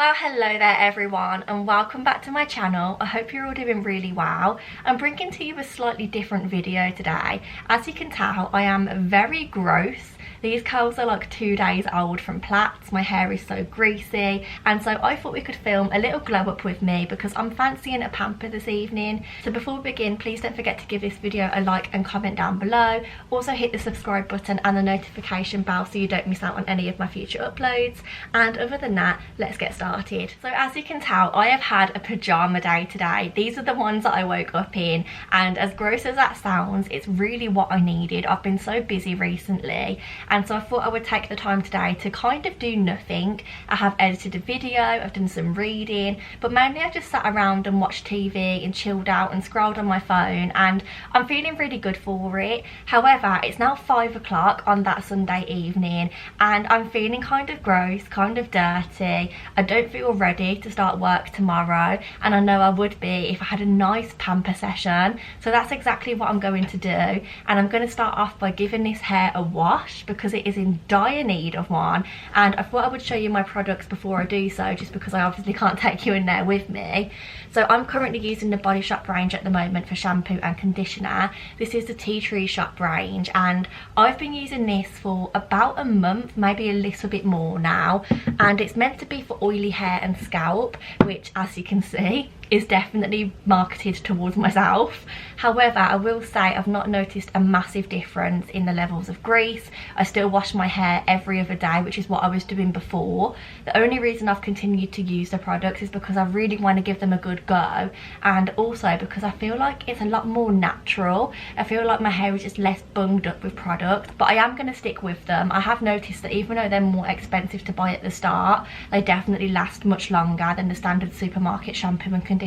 Well, hello there everyone and welcome back to my channel. I hope you're all doing really well. I'm bringing to you a slightly different video today. As you can tell, I am very gross. These curls are like 2 days old from plaits. My hair is so greasy, and so I thought we could film a little glow up with me because I'm fancying a pamper this evening. So before we begin, please don't forget to give this video a like and comment down below. Also hit the subscribe button and the notification bell so you don't miss out on any of my future uploads. And other than that, let's get started. So as you can tell, I have had a pajama day today. These are the ones that I woke up in, and as gross as that sounds, it's really what I needed. I've been so busy recently, and so I thought I would take the time today to kind of do nothing. I have edited a video, I've done some reading, but mainly I've just sat around and watched TV and chilled out and scrolled on my phone, and I'm feeling really good for it. However, it's now 5 o'clock on that Sunday evening and I'm feeling kind of gross, kind of dirty. I don't feel ready to start work tomorrow, and I know I would be if I had a nice pamper session. So that's exactly what I'm going to do, and I'm going to start off by giving this hair a wash because it is in dire need of one. And I thought I would show you my products before I do so, just because I obviously can't take you in there with me. So I'm currently using the Body Shop range at the moment for shampoo and conditioner. This is the Tea Tree Shop range, and I've been using this for about a month, maybe a little bit more now, and it's meant to be for oily hair and scalp, which as you can see is definitely marketed towards myself. However, I will say I've not noticed a massive difference in the levels of grease. I still wash my hair every other day, which is what I was doing before. The only reason I've continued to use the products is because I really want to give them a good go, and also because I feel like it's a lot more natural. I feel like my hair is just less bunged up with products, but I am going to stick with them. I have noticed that even though they're more expensive to buy at the start, they definitely last much longer than the standard supermarket shampoo and conditioners.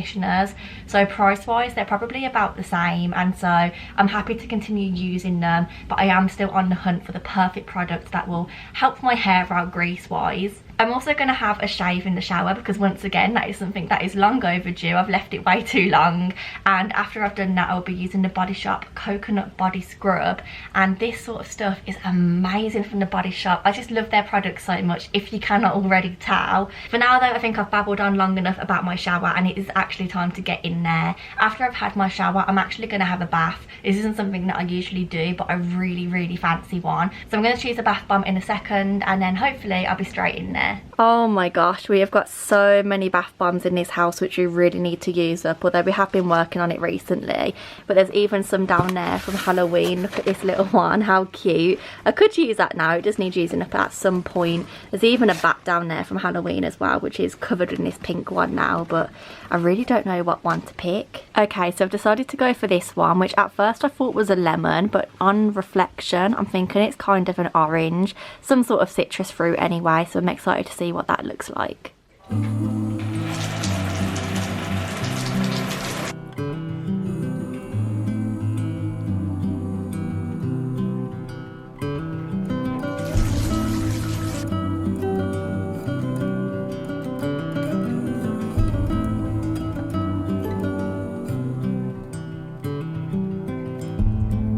So price wise they're probably about the same, and so I'm happy to continue using them, but I am still on the hunt for the perfect product that will help my hair out grease wise. I'm also going to have a shave in the shower because once again that is something that is long overdue. I've left it way too long, and after I've done that I'll be using the Body Shop coconut body scrub, and this sort of stuff is amazing from the Body Shop. I just love their products so much, if you cannot already tell. For now though, I think I've babbled on long enough about my shower, and it is actually time to get in there. After I've had my shower, I'm actually going to have a bath. This isn't something that I usually do, but I really fancy one, so I'm going to choose a bath bomb in a second, and then hopefully I'll be straight in there. Oh my gosh, we have got so many bath bombs in this house which we really need to use up, although we have been working on it recently. But there's even some down there from Halloween. Look at this little one, how cute. I could use that now, it does need using up at some point. There's even a bat down there from Halloween as well, which is covered in this pink one now, but I really don't know what one to pick. Okay, so I've decided to go for this one, which at first I thought was a lemon, but on reflection I'm thinking it's kind of an orange, some sort of citrus fruit anyway, so I'm excited to see what that looks like.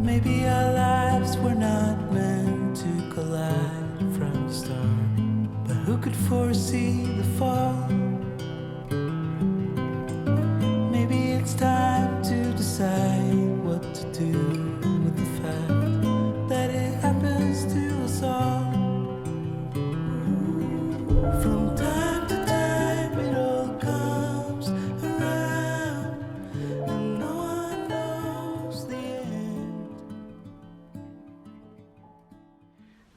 Maybe our lives were not meant to collide from the start, but who could foresee the fall? Maybe it's time to decide what to do with the fact that it happens to us all. From time to time it all comes around, and no one knows the end.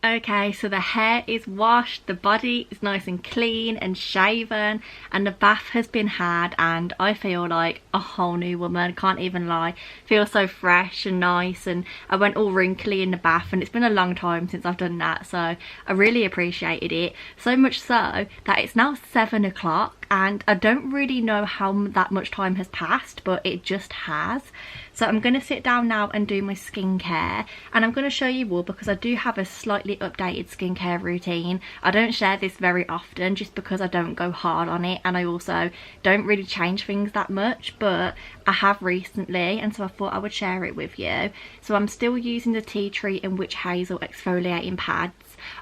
Okay, so the hair is washed, the body is nice and clean and shaven, and the bath has been had, and I feel like a whole new woman, can't even lie. Feel so fresh and nice, and I went all wrinkly in the bath, and it's been a long time since I've done that, so I really appreciated it. So much so that it's now 7 o'clock and I don't really know how that much time has passed, but it just has. So I'm going to sit down now and do my skincare, and I'm going to show you all because I do have a slightly updated skincare routine. I don't share this very often just because I don't go hard on it, and I also don't really change things that much, but I have recently, and so I thought I would share it with you. So I'm still using the Tea Tree and Witch Hazel exfoliating pads.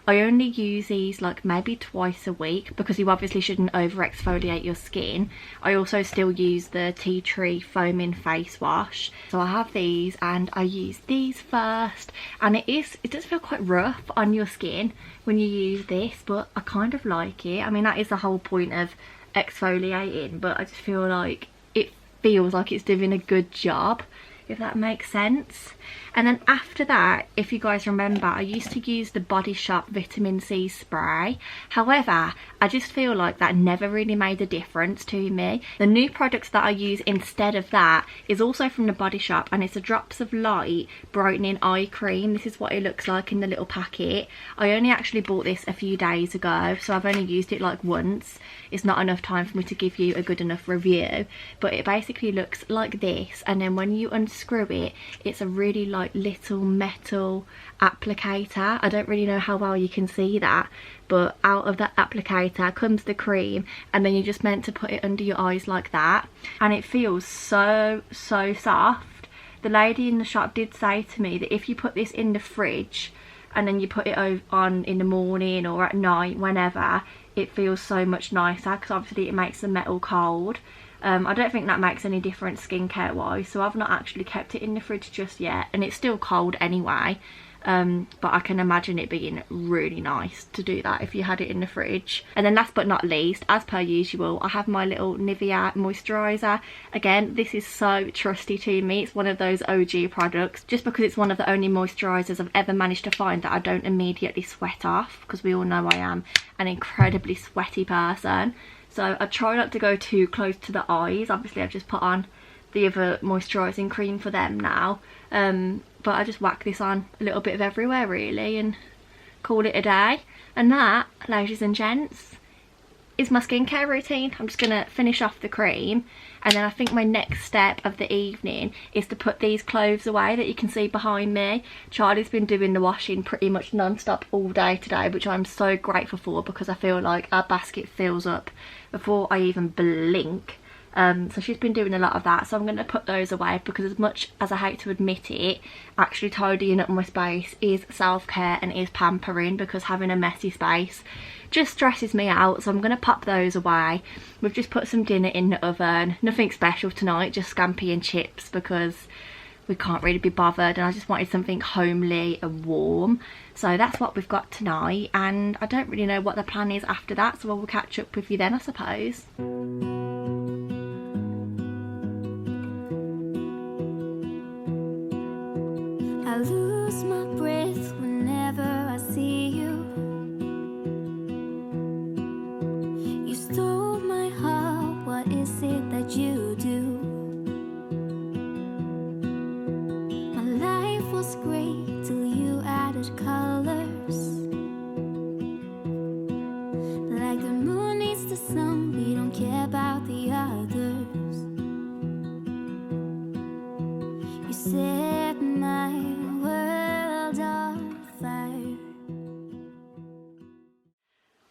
I only use these like maybe twice a week because you obviously shouldn't over exfoliate your skin. I also still use the tea tree foaming face wash. So I have these and I use these first, and it does feel quite rough on your skin when you use this, but I kind of like it. I mean, that is the whole point of exfoliating, but I just feel like it feels like it's doing a good job, if that makes sense. And then after that, if you guys remember, I used to use the Body Shop vitamin C spray. However, I just feel like that never really made a difference to me. The new products that I use instead of that is also from the Body Shop, and it's a Drops of Light brightening eye cream. This is what it looks like in the little packet. I only actually bought this a few days ago, so I've only used it like once. It's not enough time for me to give you a good enough review, but it basically looks like this, and then when you unscrew it, it's a really like little metal applicator. I don't really know how well you can see that, but out of that applicator comes the cream, and then you're just meant to put it under your eyes like that, and it feels so soft. The lady in the shop did say to me that if you put this in the fridge and then you put it on in the morning or at night, whenever, it feels so much nicer, because obviously it makes the metal cold. I don't think that makes any difference skincare wise, so I've not actually kept it in the fridge just yet, and it's still cold anyway, but I can imagine it being really nice to do that if you had it in the fridge. And then last but not least, as per usual, I have my little Nivea moisturiser. Again, this is so trusty to me. It's one of those OG products, just because it's one of the only moisturisers I've ever managed to find that I don't immediately sweat off, because we all know I am an incredibly sweaty person. So I try not to go too close to the eyes. Obviously I've just put on the other moisturising cream for them now, but I just whack this on a little bit of everywhere really and call it a day. And that, ladies and gents, is my skincare routine. I'm just gonna finish off the cream, and then I think my next step of the evening is to put these clothes away that you can see behind me. Charlie's been doing the washing pretty much non-stop all day today, which I'm so grateful for, because I feel like our basket fills up before I even blink. So she's been doing a lot of that, so I'm going to put those away, because as much as I hate to admit it, actually tidying up my space is self-care and is pampering, because having a messy space just stresses me out. So I'm going to pop those away. We've just put some dinner in the oven, nothing special tonight, just scampi and chips, because we can't really be bothered, and I just wanted something homely and warm. So that's what we've got tonight, and I don't really know what the plan is after that, so I will catch up with you then, I suppose. I lose my breath whenever I see you. You stole my heart, what is it that you do? My life was great till you added colors. Like the moon needs the sun, we don't care about the others. You set my world on fire.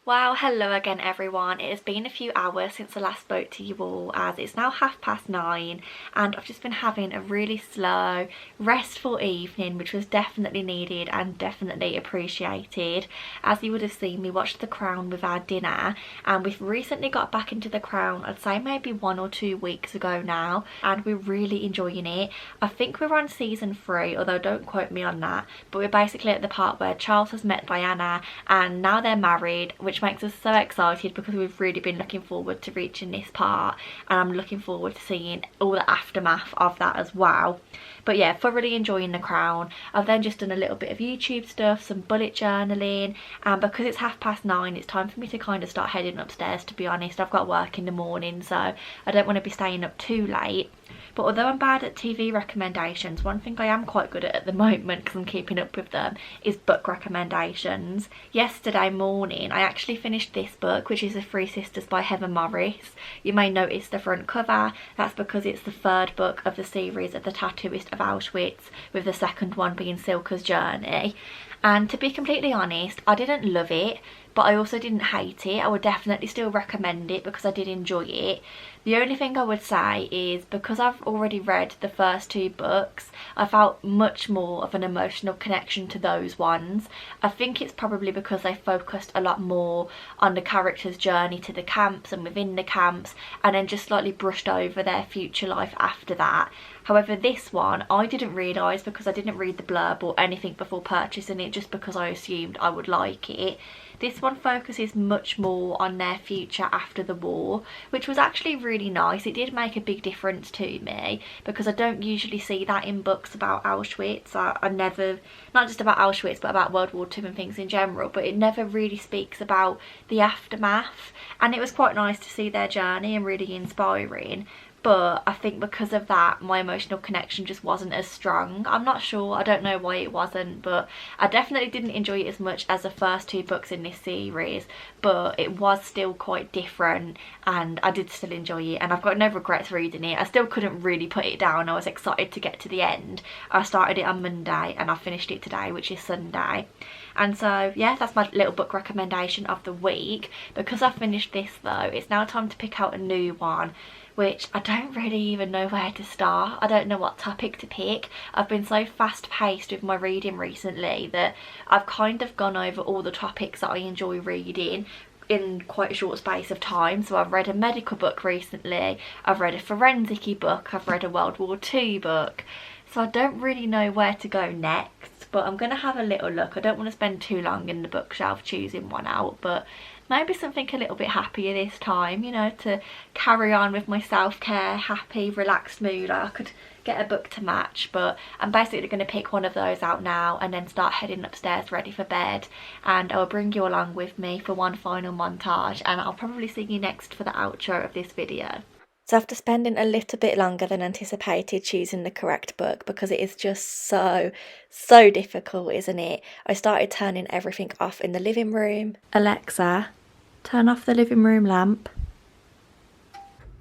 Wow, hello again everyone. It has been a few hours since I last spoke to you all, as it's now 9:30, and I've just been having a really slow, restful evening, which was definitely needed and definitely appreciated. As you would have seen, we watched The Crown with our dinner, and we've recently got back into The Crown, I'd say maybe 1 or 2 weeks ago now, and we're really enjoying it. I think we're on season 3, although don't quote me on that, but we're basically at the part where Charles has met Diana and now they're married, which makes us so excited, because we've really been looking forward to reaching this part, and I'm looking forward to seeing all the aftermath of that as well. But yeah, thoroughly enjoying The Crown. I've then just done a little bit of YouTube stuff, some bullet journaling, and because it's 9:30, it's time for me to kind of start heading upstairs, to be honest. I've got work in the morning, so I don't want to be staying up too late. But although I'm bad at TV recommendations, one thing I am quite good at the moment, because I'm keeping up with them, is book recommendations. Yesterday morning I actually finished this book, which is The Three Sisters by Heather Morris. You may notice the front cover. That's because it's the 3rd book of the series of The Tattooist of Auschwitz, with the 2nd one being Silka's Journey. And to be completely honest, I didn't love it, but I also didn't hate it. I would definitely still recommend it because I did enjoy it. The only thing I would say is because I've already read the first 2 books, I felt much more of an emotional connection to those ones. I think it's probably because they focused a lot more on the character's journey to the camps and within the camps, and then just slightly brushed over their future life after that. However, this one I didn't realise because I didn't read the blurb or anything before purchasing it, just because I assumed I would like it. This one focuses much more on their future after the war, which was actually really nice. It did make a big difference to me because I don't usually see that in books about Auschwitz. I never, not just about Auschwitz, but about World War II and things in general, but it never really speaks about the aftermath. And it was quite nice to see their journey and really inspiring. But I think because of that, my emotional connection just wasn't as strong. I'm not sure, I don't know why it wasn't, but I definitely didn't enjoy it as much as the first 2 books in this series, but it was still quite different and I did still enjoy it, and I've got no regrets reading it. I still couldn't really put it down. I was excited to get to the end. I started it on Monday and I finished it today, which is Sunday. And so yeah, that's my little book recommendation of the week. Because I finished this though, it's now time to pick out a new one, which I don't really even know where to start. I don't know what topic to pick. I've been so fast paced with my reading recently that I've kind of gone over all the topics that I enjoy reading in quite a short space of time. So I've read a medical book recently, I've read a forensic-y book, I've read a World War II book. So I don't really know where to go next, but I'm gonna have a little look. I don't want to spend too long in the bookshelf choosing one out, but maybe something a little bit happier this time, you know, to carry on with my self-care, happy, relaxed mood. I could get a book to match, but I'm basically going to pick one of those out now and then start heading upstairs ready for bed, and I'll bring you along with me for one final montage, and I'll probably see you next for the outro of this video. So after spending a little bit longer than anticipated choosing the correct book, because it is just so difficult, isn't it? I started turning everything off in the living room. Alexa, turn off the living room lamp.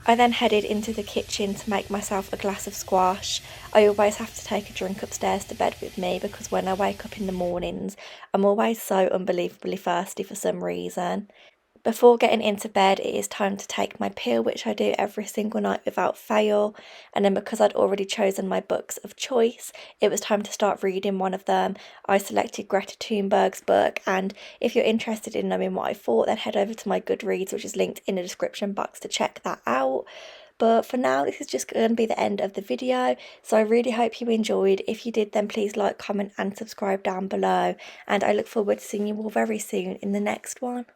I then headed into the kitchen to make myself a glass of squash. I always have to take a drink upstairs to bed with me because when I wake up in the mornings, I'm always so unbelievably thirsty for some reason. Before getting into bed, it is time to take my pill, which I do every single night without fail. And then because I'd already chosen my books of choice, it was time to start reading one of them. I selected Greta Thunberg's book, and if you're interested in knowing what I thought, then head over to my Goodreads, which is linked in the description box, to check that out. But for now, this is just going to be the end of the video, so I really hope you enjoyed. If you did, then please like, comment and subscribe down below, and I look forward to seeing you all very soon in the next one.